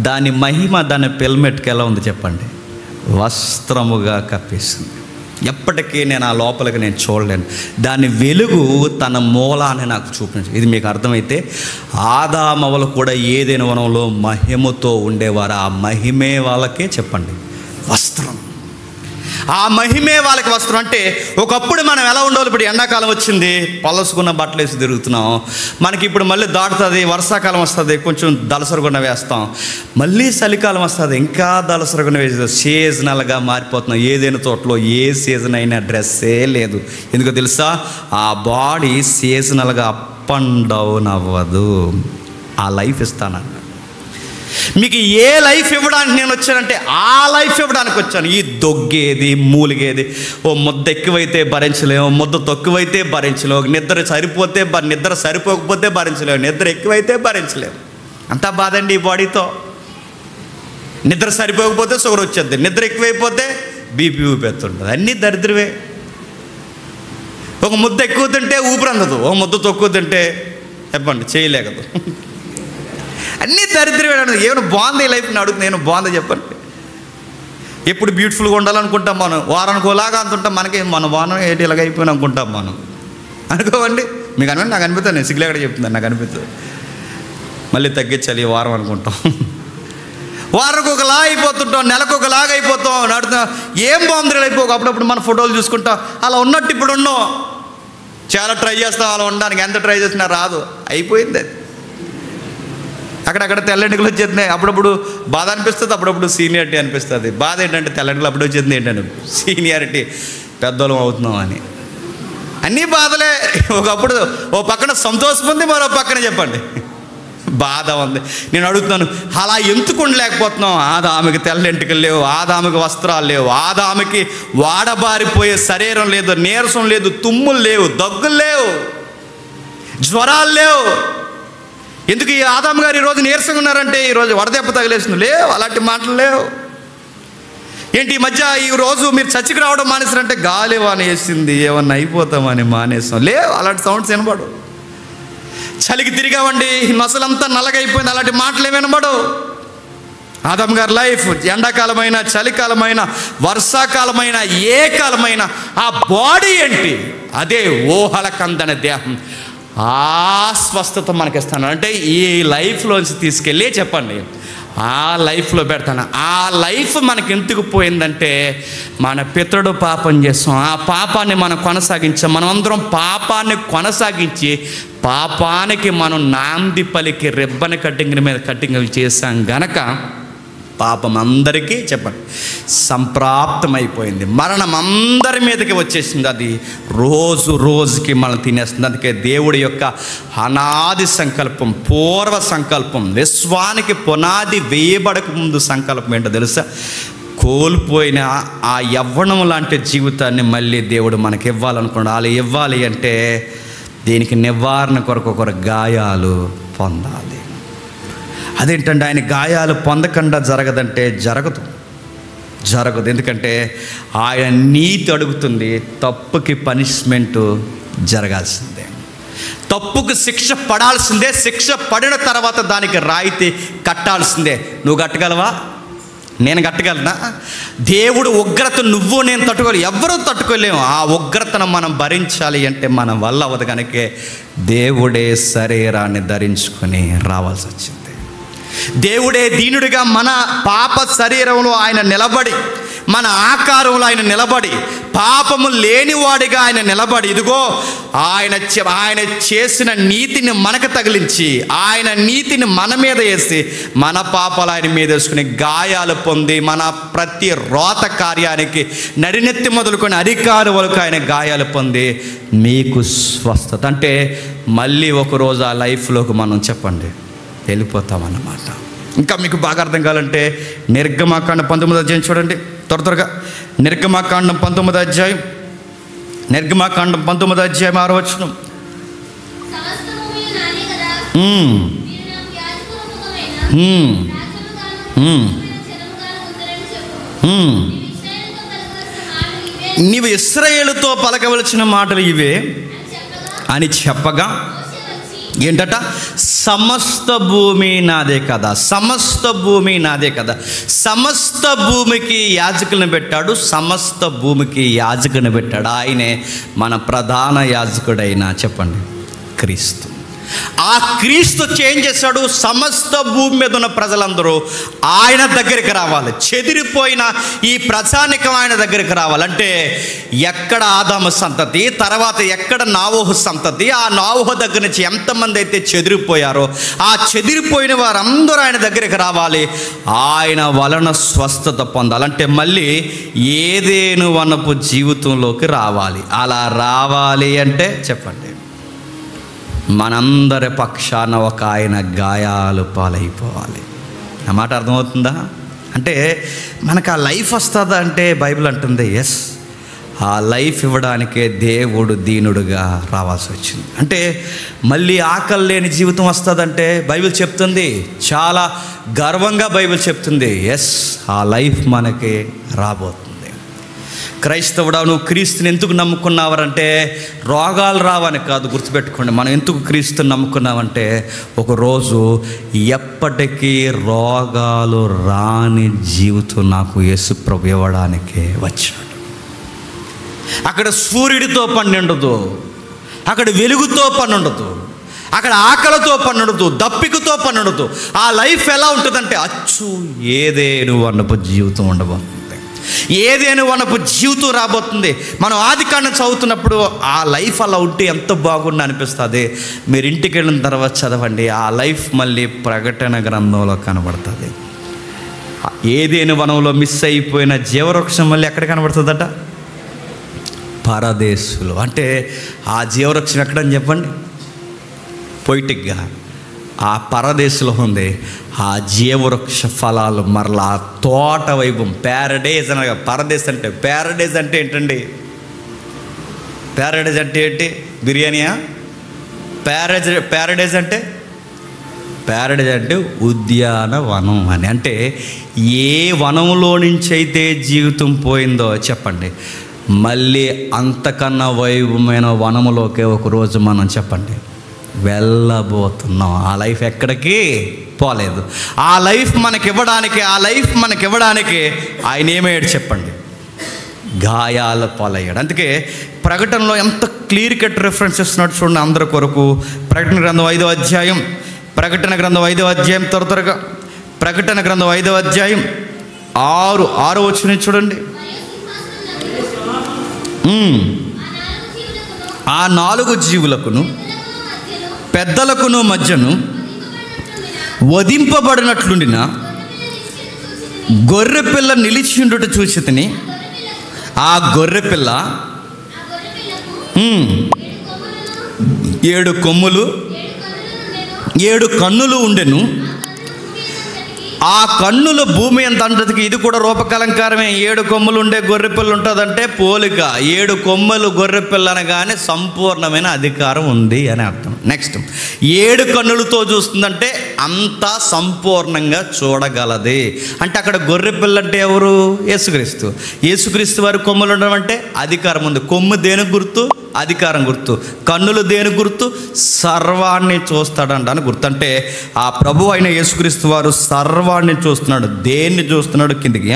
దాని మహిమ దాని పిలమెట్కి ఎలా ఉంది చెప్పండి? వస్త్రముగా కప్పేస్తుంది. ఎప్పటికీ నేను ఆ లోపలికి నేను చూడలేను. దాని వెలుగు తన మూలాన్ని నాకు చూపించు. ఇది మీకు అర్థమైతే ఆదామవలు కూడా ఏదైనా వనంలో మహిమతో ఉండేవారు. ఆ మహిమే వాళ్ళకే చెప్పండి వస్త్రం. ఆ మహిమే వాళ్ళకి వస్త్రం. అంటే ఒకప్పుడు మనం ఎలా ఉండేవాళ్ళు? ఇప్పుడు ఎండాకాలం వచ్చింది, పలసుకున్న బట్టలు వేసి తిరుగుతున్నాం. మనకి ఇప్పుడు మళ్ళీ దాటుతుంది, వర్షాకాలం వస్తుంది, కొంచెం దళసరుగున్న వేస్తాం. మళ్ళీ చలికాలం వస్తుంది, ఇంకా దళసరుగున్న వేసి సీజనల్గా మారిపోతున్నాం. ఏదైనా తోటలో ఏ సీజన్ అయినా డ్రెస్సే లేదు. ఎందుకో తెలుసా? ఆ బాడీ సీజనల్గా అప్ అండ్ డౌన్ అవ్వదు. ఆ లైఫ్ ఇస్తానన్న. మీకు ఏ లైఫ్ ఇవ్వడానికి నేను వచ్చానంటే ఆ లైఫ్ ఇవ్వడానికి వచ్చాను. ఈ దొగ్గేది, మూలిగేది, ఓ ముద్ద ఎక్కువైతే భరించలేము, ముద్ద తక్కువైతే భరించలేము, నిద్ర సరిపోకపోతే భరించలేము, నిద్ర ఎక్కువైతే భరించలేము. అంతా బాధ అండి ఈ బాడీతో. నిద్ర సరిపోకపోతే షుగర్ వచ్చేది, నిద్ర ఎక్కువైపోతే బీపీ ఊపేస్తుంటుంది. అన్నీ దరిద్రమే. ఒక ముద్ద ఎక్కువ తింటే ఊపిరి అందదు, ఒక ముద్ద తక్కువ తింటే చెప్పండి చేయలేకదు. అన్నీ దరిద్రమే. ఏమైనా బాగుంది ఈ లైఫ్ అడుగుతుంది. నేను బాగుంది చెప్పండి. ఎప్పుడు బ్యూటిఫుల్గా ఉండాలనుకుంటాం మనం. వారానికి ఓలాగా అంటుంటాం. మనకి మన వారం ఏంటి ఇలాగ అయిపోయినా అనుకుంటాం మనం. అనుకోవండి. మీకు అనిపించి నాకు అనిపిస్తుంది. నేను సిగ్గులు ఎక్కడ చెప్తున్నాను, నాకు అనిపిస్తుంది. మళ్ళీ తగ్గించాలి ఈ వారం అనుకుంటాం. వారానికి ఒకలా అయిపోతుంటాం, నెలకు ఒకలాగా అయిపోతాం. నడుతున్నాం ఏం బాగుంది అయిపోక. అప్పుడప్పుడు మన ఫోటోలు చూసుకుంటాం. అలా ఉన్నట్టు ఇప్పుడు ఉన్నాం. చాలా ట్రై చేస్తాం అలా ఉండడానికి. ఎంత ట్రై చేసినా రాదు, అయిపోయింది. అక్కడక్కడ తెల్లెంటుకలు వచ్చేస్తున్నాయి. అప్పుడప్పుడు బాధ అనిపిస్తుంది, అప్పుడప్పుడు సీనియారిటీ అనిపిస్తుంది. బాధ ఏంటంటే తెల్లెంటుకలు అప్పుడు వచ్చేది ఏంటంటే సీనియారిటీ, పెద్దోళం అవుతున్నాం అని. అన్నీ బాధలే. ఒకప్పుడు ఓ పక్కన సంతోషం ఉంది, మరో పక్కన చెప్పండి బాధ ఉంది. నేను అడుగుతున్నాను, అలా ఎందుకు ఉండలేకపోతున్నాం? ఆదాముకి తెల్లెంటుకలు లేవు, ఆదాముకి వస్త్రాలు లేవు, ఆదాముకి వాడబారిపోయే శరీరం లేదు, నీరసం లేదు, తుమ్ములు లేవు, దగ్గులు లేవు, జ్వరాలు లేవు. ఎందుకు ఈ ఆదాము గారు ఈరోజు నీరసంగా ఉన్నారంటే ఈరోజు వడదెబ్బ తగిలేస్తుంది? లేవు, అలాంటి మాటలు లేవు. ఏంటి ఈ మధ్య ఈరోజు మీరు చర్చికి రావడం మానేసారంటే గాలి వాన వేసింది, ఏమన్నా అయిపోతామని మానేసాం. లేవు, అలాంటి సౌండ్స్ వినబడు. చలికి తిరిగామండి, నొసలంతా నల్లగైపోయింది, అలాంటి మాటలు ఏమి వినబడు. ఆదాము గారి లైఫ్ ఎండాకాలమైన, చలికాలమైన, వర్షాకాలమైన, ఏ కాలమైన ఆ బాడీ ఏంటి? అదే ఊహలకందని దేహం. ఆ స్వస్థత మనకిస్తాను. అంటే ఈ లైఫ్లోంచి తీసుకెళ్ళి చెప్పండి ఆ లైఫ్లో పెడతాను. ఆ లైఫ్ మనకి ఎందుకు పోయిందంటే మన పితరుడు పాపం చేస్తాం, ఆ పాపాన్ని మనం కొనసాగించాం. మనం అందరం పాపాన్ని కొనసాగించి పాపానికి మనం నాంది పలికి రిబ్బన్ కట్టింగ్ మీద కట్టింగ్ చేసాం గనక పాపం అందరికీ చెప్పండి సంప్రాప్తమైపోయింది. మరణం అందరి మీదకి వచ్చేసింది. అది రోజు రోజుకి మనం తినేస్తుంది. అందుకే దేవుడి యొక్క అనాది సంకల్పం, పూర్వ సంకల్పం, విశ్వానికి పునాది వేయబడక ముందు సంకల్పం ఏంటో తెలుసా? కోల్పోయిన ఆ యవ్వనం లాంటి జీవితాన్ని మళ్ళీ దేవుడు మనకి ఇవ్వాలనుకున్నాడు. అలా ఇవ్వాలి అంటే దీనికి నివారణ కొరకు ఒక గాయాలు పొందాలి. అదేంటంటే ఆయన గాయాలు పొందకుండా జరగదంటే జరగదు. ఎందుకంటే ఆయన నీతి అడుగుతుంది, తప్పుకి పనిష్మెంటు జరగాల్సిందే, తప్పుకు శిక్ష పడాల్సిందే, శిక్ష పడిన తర్వాత దానికి రాయితీ కట్టాల్సిందే. నువ్వు కట్టగలవా? నేను కట్టగలనా? దేవుడు ఉగ్రత నువ్వు నేను తట్టుకోలేము, ఎవరూ తట్టుకోలేము. ఆ ఉగ్రతను మనం భరించాలి అంటే మన వల్ల అవ్వదు. కనుకే దేవుడే శరీరాన్ని ధరించుకొని రావాల్సి వచ్చింది. దేవుడే దీనుడిగా మన పాప శరీరంలో ఆయన నిలబడి, మన ఆకారంలో ఆయన నిలబడి, పాపము లేనివాడిగా ఆయన నిలబడి, ఇదిగో ఆయన చేసిన నీతిని మనకు తగిలించి, ఆయన నీతిని మన మీద వేసి, మన పాపాలు ఆయన మీద వేసుకుని గాయాలు పొంది, మన ప్రతి రోత కార్యానికి నడినెత్తి మొదలుకొని అధికారం వరకు ఆయన గాయాలు పొంది మీకు స్వస్థత. అంటే మళ్ళీ ఒకరోజు ఆ లైఫ్లోకి మనం చెప్పండి వెళ్ళిపోతామన్నమాట. ఇంకా మీకు బాగా అర్థం కావాలంటే నిర్గమాకాండం 19వ అధ్యాయం చూడండి త్వరగా. నిర్గమాకాండం 19వ అధ్యాయం, నిర్గమాకాండం 19వ అధ్యాయం 6వ వచనం. నీవు ఇశ్రాయేలుతో పలకవలసిన మాటలు ఇవే అని చెప్పగా ఏంటట? సమస్త భూమి నాదే కదా, సమస్త భూమి నాదే కదా. సమస్త భూమికి యాజకులను పెట్టాడు, సమస్త భూమికి యాజకుని పెట్టాడు. ఆయనే మన ప్రధాన యాజకుడైన చెప్పండి క్రీస్తు. ఆ క్రీస్తు చేంజ్ చేశాడు. సమస్త భూమి మీద ఉన్న ప్రజలందరూ ఆయన దగ్గరికి రావాలి. చెదిరిపోయిన ఈ ప్రజానికం ఆయన దగ్గరికి రావాలంటే ఎక్కడ ఆదాము సంతతి, తర్వాత ఎక్కడ నావోహు సంతతి, ఆ నావోహు దగ్గర నుంచి ఎంతమంది అయితే చెదిరిపోయారో ఆ చెదిరిపోయిన వారందరూ ఆయన దగ్గరికి రావాలి. ఆయన వలన స్వస్థత పొందాలంటే మళ్ళీ ఏదేను వనపు జీవితంలోకి రావాలి. అలా రావాలి అంటే చెప్పండి మనందరి పక్షాన ఒక ఆయన గాయాలు పాలైపోవాలి. ఆ మాట అర్థమవుతుందా? అంటే మనకు ఆ లైఫ్ వస్తుందా అంటే బైబిల్ అంటుంది ఎస్, ఆ లైఫ్ ఇవ్వడానికే దేవుడు దీనుడుగా రావాల్సి వచ్చింది. అంటే మళ్ళీ ఆకలి లేని జీవితం వస్తుందంటే బైబిల్ చెప్తుంది, చాలా గర్వంగా బైబిల్ చెప్తుంది ఎస్, ఆ లైఫ్ మనకి రాబోతుంది. క్రైస్తవుడా, నువ్వు క్రీస్తుని ఎందుకు నమ్ముకున్నావంటే రోగాలు రావని కాదు, గుర్తుపెట్టుకోండి. మనం ఎందుకు క్రీస్తుని నమ్ముకున్నామంటే ఒకరోజు ఎప్పటికీ రోగాలు రాని జీవితం నాకు యేసు ప్రభు ఇవ్వడానికే వచ్చాడు. అక్కడ సూర్యుడితో పని ఉండదు, అక్కడ వెలుగుతో పని ఉండదు, అక్కడ ఆకలితో పని ఉండదు, దప్పికతో పని ఉండదు. ఆ లైఫ్ ఎలా ఉంటుందంటే అచ్చు ఏదేను అన్నపు జీవితం ఉండబోతుంది, ఏదేను వనపు జీవితం రాబోతుంది. మనం ఆదికాండం చదువుతున్నప్పుడు ఆ లైఫ్ అలా ఉంటే ఎంత బాగుండి అనిపిస్తుంది. మీరు ఇంటికి వెళ్ళిన తర్వాత చదవండి, ఆ లైఫ్ మళ్ళీ ప్రకటన గ్రంథంలో కనబడుతుంది. ఏదేను వనంలో మిస్ అయిపోయిన జీవవృక్షం మళ్ళీ ఎక్కడ కనబడుతుందట? పరదేశులు. అంటే ఆ జీవవృక్షం ఎక్కడని చెప్పండి, పొయిటిక్గా ఆ పరదేశంలో ఉంది. ఆ జీవవృక్ష ఫలాలు మరలా తోట వైభవం, ప్యారడైజ్ అనగా పరదేశ్ అంటే ప్యారడైజ్ అంటే ఏంటండి? ప్యారడైజ్ అంటే ఏంటి? బిర్యానీయా? ప్యారడైజ్ అంటే ఉద్యానవనం అని. అంటే ఏ వనంలో నుంచి అయితే జీవితం పోయిందో చెప్పండి మళ్ళీ అంతకన్నా వైభవమైన వనములోకే ఒకరోజు మనం చెప్పండి వెళ్ళబోతున్నాం. ఆ లైఫ్ ఎక్కడికి పోలేదు. ఆ లైఫ్ మనకి ఇవ్వడానికి ఆయన ఏమయ్యాడు చెప్పండి? గాయాల పాలయ్యాడు. అందుకే ప్రకటనలో ఎంత క్లియర్ కట్ రెఫరెన్స్ ఇస్తున్నాడు చూడండి అందరి కొరకు. ప్రకటన గ్రంథం 5వ అధ్యాయం, ప్రకటన గ్రంథం 5వ అధ్యాయం త్వరగా, ప్రకటన గ్రంథం 5వ అధ్యాయం 6వ వచనం చూడండి. ఆ 4 జీవులకును పెద్దలకును మధ్యను వధింపబడినట్లుండిన గొర్రెపిల్ల నిలిచిండుట చూసి తిని, ఆ గొర్రెపిల్ల 7 కొమ్ములు 7 కన్నులు ఉండెను. ఆ కన్నుల భూమి ఎంత అంటదికి ఇది కూడా రూపకలంకారమే. 7 కొమ్ములు ఉండే గొర్రెపిల్ల ఉంటుందంటే పోలిక. 7 కొమ్ములు గొర్రెపిల్ల అనగానే సంపూర్ణమైన అధికారం ఉంది అని అర్థం. నెక్స్ట్ 7 కన్నులతో చూస్తుందంటే అంతా సంపూర్ణంగా చూడగలది. అంటే అక్కడ గొర్రెపిల్ల అంటే ఎవరు? యేసుక్రీస్తు. యేసుక్రీస్తు వారి కొమ్ములు ఉండడం అంటే అధికారం ఉంది. కొమ్ము దేనికి గుర్తు? అధికారం గుర్తు. కన్నులు దేని గుర్తు? సర్వాన్ని చూస్తాడంటాను గుర్తు. అంటే ఆ ప్రభు అయిన యేసుక్రీస్తు వారు సర్వాన్ని చూస్తున్నాడు. దేన్ని చూస్తున్నాడు? కిందికి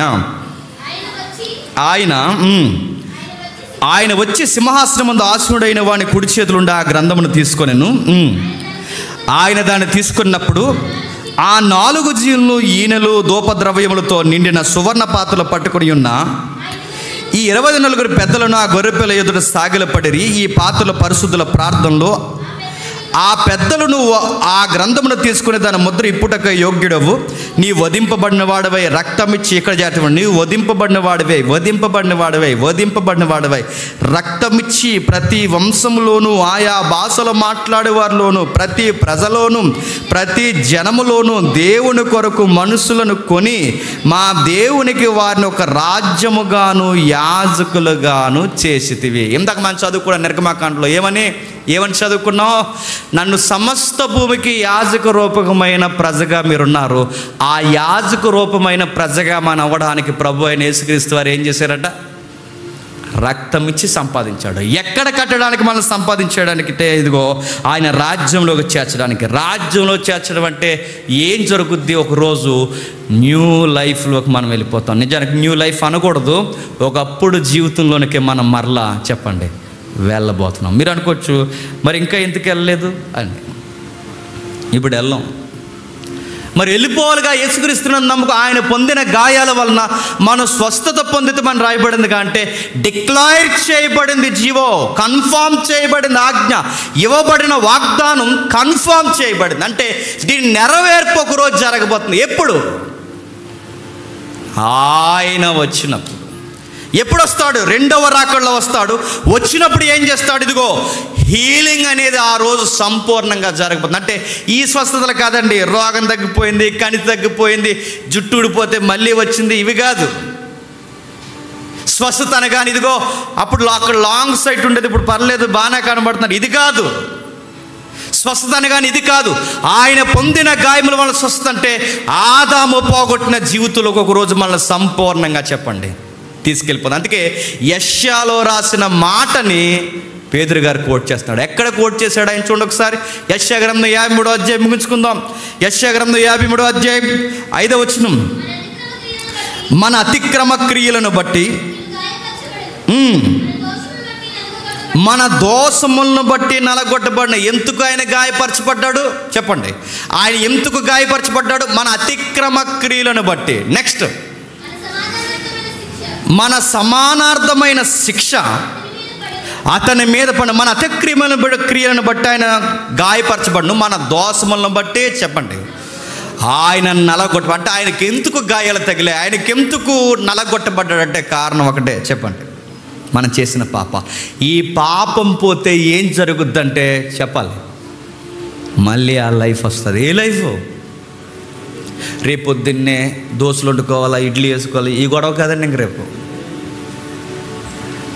ఆయన వచ్చి సింహాసనం ముందు ఆసీనుడైన వాని కుడి చేతులుండి ఆ గ్రంథమును తీసుకొనెను. ఆయన దాన్ని తీసుకున్నప్పుడు ఆ 4 జీవులు ఈనెలు ధూపద్రవ్యములతో నిండిన సువర్ణ పాత్రలు పట్టుకుని ఉన్న ఈ 24 పెద్దలను ఆ గొర్రెపిల్ల ఎదుట సాగిలపడిరి. ఈ పాత్రల పరిశుద్ధుల ప్రార్థనలో ఆ పెద్దలను ఆ గ్రంథమును తీసుకుని దాని ముద్ర ఇప్పుటక యోగ్యుడవు. నీ వధింపబడిన వాడవై రక్తమిచ్చి ఇక్కడ జాతి నీవు వధింపబడిన వాడవై రక్తమిచ్చి ప్రతి వంశంలోనూ ఆయా భాషలు మాట్లాడేవారిలోనూ ప్రతి ప్రజలోనూ ప్రతి జనములోనూ దేవుని కొరకు మనుషులను కొని మా దేవునికి వారిని ఒక రాజ్యముగాను యాజకులుగాను చేసితివి. ఇందాక మనం చదువుకున్న నిర్గమాకాండలో ఏమని చదువుకున్నావు? నన్ను సమస్త భూమికి యాజక రూపకమైన ప్రజగా మీరున్నారు. ఆ యాజక రూపమైన ప్రజగా మనం అవ్వడానికి ప్రభు అయిన యేసుక్రీస్తు వారు ఏం చేశారట? రక్తం ఇచ్చి సంపాదించాడు. ఎక్కడ కట్టడానికి మనం సంపాదించడానికి? ఇదిగో ఆయన రాజ్యంలోకి చేర్చడానికి. రాజ్యంలో చేర్చడం అంటే ఏం జరుగుద్ది? ఒకరోజు న్యూ లైఫ్లోకి మనం వెళ్ళిపోతాం. నిజానికి న్యూ లైఫ్ అనకూడదు, ఒకప్పుడు జీవితంలోనికి మనం మరలా చెప్పండి వెళ్ళబోతున్నాం. మీరు అనుకోవచ్చు మరి ఇంకా ఎందుకు వెళ్ళలేదు అని. ఇప్పుడు వెళ్ళాం. మరి వెళ్ళిపోవాలిగా. యేసుక్రీస్తునందు నమ్మకం ఆయన పొందిన గాయాల వలన మనం స్వస్థత పొందితమని రాయబడింది. అంటే డిక్లైర్ చేయబడింది జీవో, కన్ఫామ్ చేయబడింది ఆజ్ఞ, ఇవ్వబడిన వాగ్దానం కన్ఫామ్ చేయబడింది. అంటే దీని నెరవేర్పు ఒక రోజు జరగబోతుంది. ఎప్పుడు? ఆయన వచ్చినప్పుడు. ఎప్పుడు వస్తాడు? 2వ రాకడలో వస్తాడు. వచ్చినప్పుడు ఏం చేస్తాడు? ఇదిగో హీలింగ్ అనేది ఆ రోజు సంపూర్ణంగా జరగబోతుంది. అంటే ఈ స్వస్థతలు కాదండి, రోగం తగ్గిపోయింది, కణి తగ్గిపోయింది, జుట్టు ఊడిపోతే మళ్ళీ వచ్చింది, ఇవి కాదు. స్వస్థత అనగానే ఇదిగో అప్పుడు అక్కడ లాంగ్ సైట్ ఉండేది, ఇప్పుడు పర్లేదు బాగానే కనబడుతున్నారు, ఇది కాదు. స్వస్థత అనగానే ఇది కాదు. ఆయన పొందిన గాయముల వల్ల స్వస్థత అంటే ఆదాము పోగొట్టిన జీవితంలో ఒక రోజు మళ్ళీ సంపూర్ణంగా చెప్పండి తీసుకెళ్ళిపోతుంది. అందుకే యెషయాలో రాసిన మాటని పేతురు గారు కోట్ చేస్తున్నాడు. ఎక్కడ కోట్ చేశాడు ఆయన చూడండి ఒకసారి. యెషయా గ్రంథం 53వ అధ్యాయం ముగించుకుందాం. యెషయా గ్రంథం 53వ అధ్యాయం 5వ వచనం. మన అతిక్రమ క్రియలను బట్టి మన దోషములను బట్టి నలగొట్టబడిన. ఎందుకు ఆయన గాయపరచబడ్డాడు చెప్పండి? ఆయన ఎందుకు గాయపరచబడ్డాడు? మన అతిక్రమ క్రియలను బట్టి. నెక్స్ట్ మన సమానార్థమైన శిక్ష అతని మీద పడి. మన క్రియలను బట్టి ఆయన గాయపరచబడ్ను. మన దోషములను బట్టి చెప్పండి ఆయన నలగొట్ట. అంటే ఆయనకి ఎందుకు గాయాలు తగిలే, ఆయనకి ఎందుకు నలగొట్టబడ్డాడంటే కారణం ఒకటే చెప్పండి, మనం చేసిన పాప. ఈ పాపం పోతే ఏం జరుగుద్దంటే చెప్పాలి, మళ్ళీ ఆ లైఫ్ వస్తుంది. ఏ లైఫ్? రేపు పొద్దున్నే దోశలు వండుకోవాలా, ఇడ్లీ వేసుకోవాలి, ఈ గొడవ కాదండి. ఇంక రేపు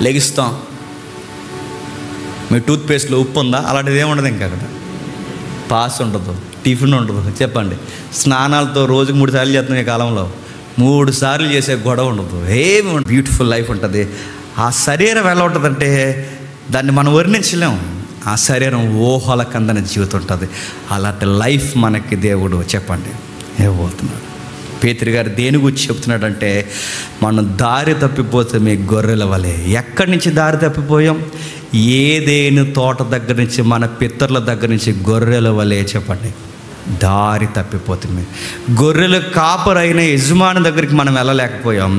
లెగిస్తాం, మీ టూత్పేస్ట్లో ఉప్పు ఉందా? అలాంటిది ఏముండదు. ఇంకా అక్కడ పాస్ ఉండదు, టిఫిన్ ఉండదు. చెప్పండి, స్నానాలతో రోజుకు 3 సార్లు చేస్తున్నాం. ఈ కాలంలో 3 సార్లు చేసే గొడవ ఉండదు. ఏమి బ్యూటిఫుల్ లైఫ్ ఉంటుంది. ఆ శరీరం ఎలా ఉంటుందంటే దాన్ని మనం వర్ణించలేము. ఆ శరీరం ఊహల కందని జీవితం ఉంటుంది. అలాంటి లైఫ్ మనకి దేవుడు చెప్పండి ఇవ్వబోతున్నాడు. పేతురు గారు దేని గురించి చెప్తున్నాడంటే మనం దారి తప్పిపోతే మీ గొర్రెల వలె. ఎక్కడి నుంచి దారి తప్పిపోయాం? ఏదేను తోట దగ్గర నుంచి, మన పితరుల దగ్గర నుంచి గొర్రెల వలె చెప్పండి దారి తప్పిపోతుంది. గొర్రెల కాపరైన యజమాని దగ్గరికి మనం వెళ్ళలేకపోయాం,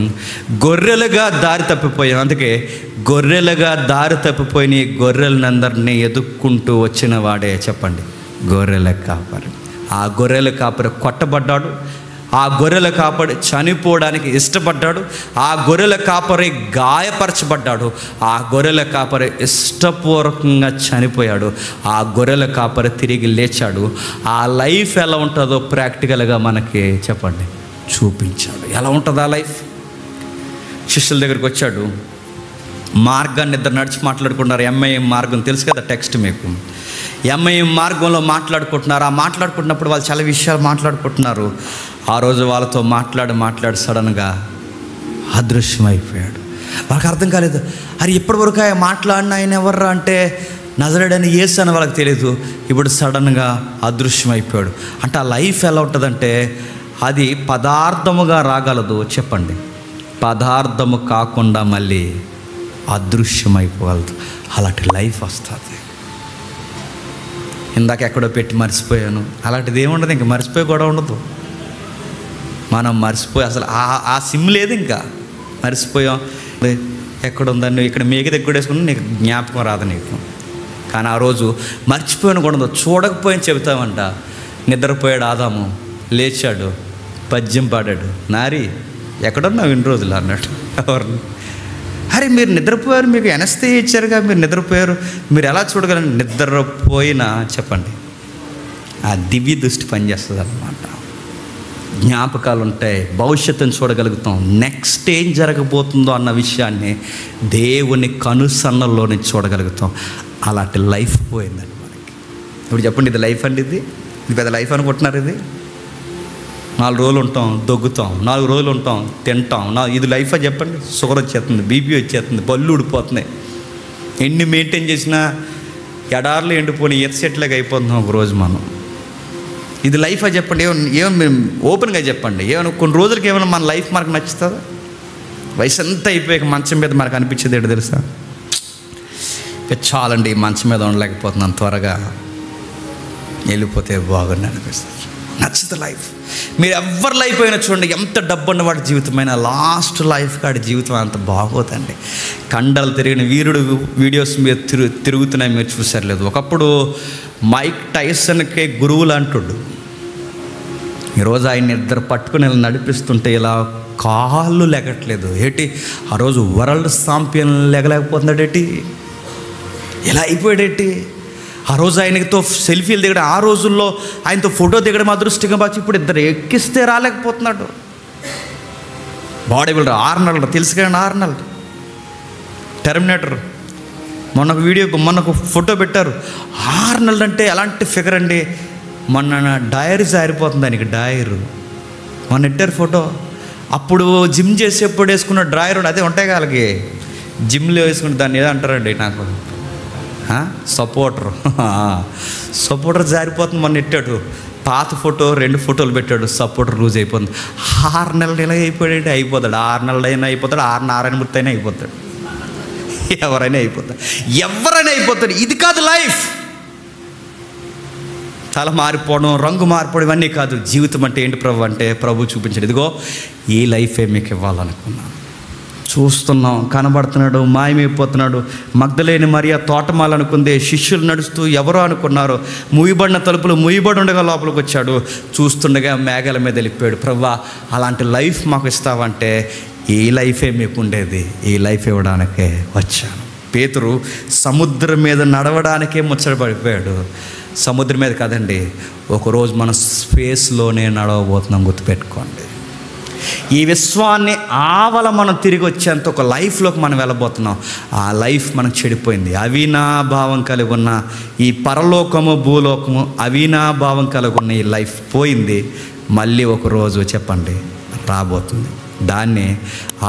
గొర్రెలుగా దారి తప్పిపోయాం. అందుకే గొర్రెలుగా దారి తప్పిపోయిన ఈ గొర్రెలందరినీ ఎదుక్కుంటూ వచ్చిన వాడే చెప్పండి గొర్రెల కాపరి. ఆ గొర్రెల కాపరి కొట్టబడ్డాడు, ఆ గొర్రెల కాపరి చనిపోవడానికి ఇష్టపడ్డాడు, ఆ గొర్రెల కాపరి గాయపరచబడ్డాడు, ఆ గొర్రెల కాపరి ఇష్టపూర్వకంగా చనిపోయాడు, ఆ గొర్రెల కాపరి తిరిగి లేచాడు. ఆ లైఫ్ ఎలా ఉంటుందో ప్రాక్టికల్గా మనకి చెప్పండి చూపించాడు. ఎలా ఉంటుందా లైఫ్? శిష్యుల దగ్గరికి వచ్చాడు. మార్గాన్ని ఇద్దరు నడిచి మాట్లాడుకుంటున్నారు. ఎంఐఎం మార్గం తెలుసు కదా, టెక్స్ట్ మీకు. ఎంఐఎం మార్గంలో మాట్లాడుకుంటున్నారు. ఆ మాట్లాడుకుంటున్నప్పుడు వాళ్ళు చాలా విషయాలు మాట్లాడుకుంటున్నారు. ఆ రోజు వాళ్ళతో మాట్లాడి సడన్గా అదృశ్యమైపోయాడు. వాళ్ళకి అర్థం కాలేదు. అరే ఇప్పటివరకు ఆయన మాట్లాడిన ఆయన ఎవర్రా అంటే నజరేయుడైన యేసు అని వాళ్ళకి తెలియదు. ఇప్పుడు సడన్గా అదృశ్యమైపోయాడు. అంటే ఆ లైఫ్ ఎలా ఉంటుందంటే అది పదార్థముగా రాగలదు, చెప్పండి, పదార్థము కాకుండా మళ్ళీ అదృశ్యమైపోగలదు. అలాంటి లైఫ్ వస్తుంది. ఇందాక ఎక్కడో పెట్టి మర్చిపోయాను, అలాంటిది ఏముండదు. ఇంకా మర్చిపోయి కూడా ఉండదు. మనం మర్చిపోయి అసలు ఆ సిమ్ లేదు, ఇంకా మర్చిపోయాం. ఎక్కడుందని నువ్వు ఇక్కడ మేక దగ్గర వేసుకుని నీకు జ్ఞాపకం రాదు నీకు. కానీ ఆ రోజు మర్చిపోయాను కూడా ఉండదు. చూడకపోయిన చెబుతామంట. నిద్రపోయాడు ఆదాము, లేచాడు, పద్యం పాడాడు. నారి ఎక్కడున్నావు ఇన్ని రోజులు అన్నాడు. ఎవరిని? అరే మీరు నిద్రపోయారు, మీకు ఎనస్తే ఇచ్చారుగా, మీరు నిద్రపోయారు, మీరు ఎలా చూడగలరు? నిద్రపోయినా చెప్పండి ఆ దివ్య దృష్టి పనిచేస్తుంది అన్నమాట. జ్ఞాపకాలు ఉంటాయి, భవిష్యత్తుని చూడగలుగుతాం. నెక్స్ట్ ఏం జరగబోతుందో అన్న విషయాన్ని దేవుని కనుసన్నల్లోనే చూడగలుగుతాం. అలాంటి లైఫ్ పోయిందండి మనకి. ఇప్పుడు చెప్పండి, ఇది లైఫ్ అండి? ఇది పెద్ద లైఫ్ అనుకుంటున్నారు? ఇది 4 రోజులు ఉంటాం, దొగ్గుతాం, 4 రోజులు ఉంటాం, తింటాం. ఇది లైఫ్ అని చెప్పండి? షుగర్ వచ్చేస్తుంది, బీపీ వచ్చేస్తుంది, పళ్ళు ఊడిపోతున్నాయి. ఎన్ని మెయింటైన్ చేసినా ఎడార్లు ఎండిపోయి ఈత చెట్లకి అయిపోతున్నాం ఒకరోజు మనం. ఇది లైఫ్ అని చెప్పండి? ఏమన్నా ఓపెన్గా చెప్పండి. ఏమైనా కొన్ని రోజులకి ఏమైనా మన లైఫ్ మనకు నచ్చుతుందా? వయసు అంతా అయిపోయాక మంచం మీద మనకు అనిపించేది ఏంటో తెలుసా? చాలండి, మంచం మీద ఉండలేకపోతున్నాను, త్వరగా వెళ్ళిపోతే బాగుండి అనిపిస్తుంది. నచ్చుతుంది లైఫ్. మీరు ఎవరి లైఫ్ అయినా చూడండి, ఎంత డబ్బు ఉన్నవాడి జీవితమైనా లాస్ట్ లైఫ్ కాడి జీవితం అంత బాగోదండి. కండలు తిరిగిన వీరుడు వీడియోస్ మీరు తిరుగుతున్నాయి, మీరు చూసారు లేదు? ఒకప్పుడు మైక్ టైసన్కే గురువులు అంటుడు. ఈరోజు ఆయన ఇద్దరు పట్టుకుని ఇలా నడిపిస్తుంటే ఇలా కాళ్ళు లెగట్లేదు. ఏంటి ఆ రోజు వరల్డ్ ఛాంపియన్ లెగలేకపోతున్నాడు? ఏంటి ఇలా అయిపోయాడేంటి? ఆ రోజు ఆయనతో సెల్ఫీలు దిగడం, ఆ రోజుల్లో ఆయనతో ఫోటో దిగడం అదృష్టంగా బాచి ఇప్పుడు ఇద్దరు ఎక్కిస్తే రాలేకపోతున్నాడు. బాడీ బిల్డర్ ఆర్నాల్డ్ తెలుసు కదండి, ఆర్నాల్డ్ టెర్మినేటర్. మొన్న ఒక ఫోటో పెట్టారు. ఆర్నాల్డ్ అంటే ఎలాంటి ఫిగర్ అండి. మొన్న డైరీ జారిపోతుంది ఆయనకి, డైరు మొన్న పెట్టారు ఫోటో. అప్పుడు జిమ్ చేసేప్పుడు వేసుకున్న డ్రాయర్ అదే ఉంటాయి వాళ్ళకి, జిమ్లో వేసుకున్న దాన్ని ఏదో అంటారండి, నాకు సపోర్టర్ జారిపోతుంది. మొన్న నెట్టాడు పాత ఫోటో, 2 ఫోటోలు పెట్టాడు, సపోర్టర్ లూజ్ అయిపోతుంది. 6 నెలలు ఇలా అయిపోయాడు. అయిపోతాడు 6 నెలలు అయినా అయిపోతాడు, 6 నారాయణమూర్తి అయినా అయిపోతాడు, ఎవరైనా అయిపోతాడు. ఇది కాదు లైఫ్. తల మారిపోవడం, రంగు మారిపోవడం ఇవన్నీ కాదు. జీవితం అంటే ఏంటి ప్రభు అంటే, ప్రభు చూపించాడు. ఇదిగో ఈ లైఫే మీకు ఇవ్వాలనుకున్నాను. చూస్తున్నాం, కనబడుతున్నాడు, మాయమైపోతున్నాడు. మగ్దలేని మరియ తోటమాలనుకుంది. శిష్యులు నడుస్తూ ఎవరో అనుకున్నారు. ముయ్యబడిన తలుపులు ముయ్యబడి ఉండగా లోపలికి వచ్చాడు. చూస్తుండగా మేఘాల మీద వెళ్ళిపోయాడు. ప్రభువా అలాంటి లైఫ్ మాకు ఇస్తావంటే, ఈ లైఫే మీకు ఉండేది, ఈ లైఫ్ ఇవ్వడానికే వచ్చాను. పేతురు సముద్రం మీద నడవడానికే ముచ్చటపడిపోయాడు. సముద్రం మీద కాదండి, ఒకరోజు మన స్పేస్లోనే నడవబోతున్నాం, గుర్తుపెట్టుకోండి. ఈ విశ్వాన్ని ఆవల మనం తిరిగి వచ్చేంత ఒక లైఫ్లోకి మనం వెళ్ళబోతున్నాం. ఆ లైఫ్ మనకు చెడిపోయింది. అవినాభావం కలిగి ఉన్న ఈ పరలోకము భూలోకము అవినాభావం కలిగి ఉన్న ఈ లైఫ్ పోయింది. మళ్ళీ ఒకరోజు చెప్పండి రాబోతుంది. దాన్ని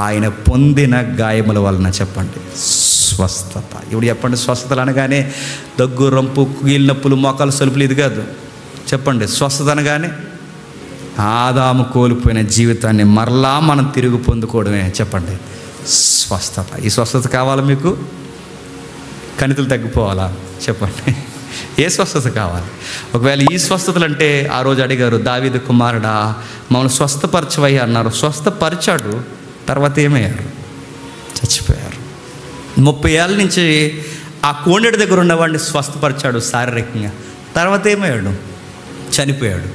ఆయన పొందిన గాయముల వలన చెప్పండి స్వస్థత. ఇప్పుడు చెప్పండి, స్వస్థతలు అనగానే దగ్గు, రంపు, కీళ్ళ నొప్పులు, మోకాలు సలుపులు ఇది కాదు. చెప్పండి, స్వస్థత అనగానే ఆదాము కోల్పోయిన జీవితాన్ని మరలా మనం తిరిగి పొందుకోవడమే చెప్పండి స్వస్థత. ఈ స్వస్థత కావాలా మీకు? కణితులు తగ్గిపోవాలా? చెప్పండి, ఏ స్వస్థత కావాలి? ఒకవేళ ఈ స్వస్థతలు అంటే ఆ రోజు అడిగారు, దావీదు కుమారుడా మమ్మల్ని స్వస్థపరచవయ్యా అన్నారు. స్వస్థపరిచాడు. తర్వాత ఏమయ్యారు? చచ్చిపోయారు. 30 ఏళ్ళ నుంచి ఆ కోనేటి దగ్గర ఉన్నవాడిని స్వస్థపరిచాడు శారీరకంగా. తర్వాత ఏమయ్యాడు? చనిపోయాడు.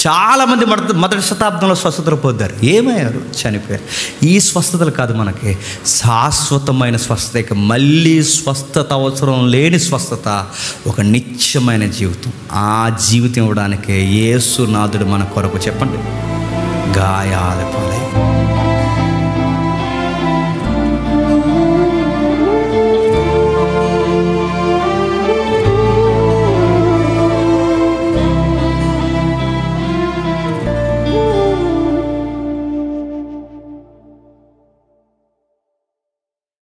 చాలామంది మొదటి శతాబ్దంలో స్వస్థతలు పొందారు. ఏమయ్యారు? చనిపోయారు. ఈ స్వస్థతలు కాదు మనకి శాశ్వతమైన స్వస్థత. ఇక మళ్ళీ స్వస్థత అవసరం లేని స్వస్థత, ఒక నిత్యమైన జీవితం. ఆ జీవితం ఇవ్వడానికే యేసునాథుడు మన కొరకు చెప్పండి గాయాల పాలయ్యాడు.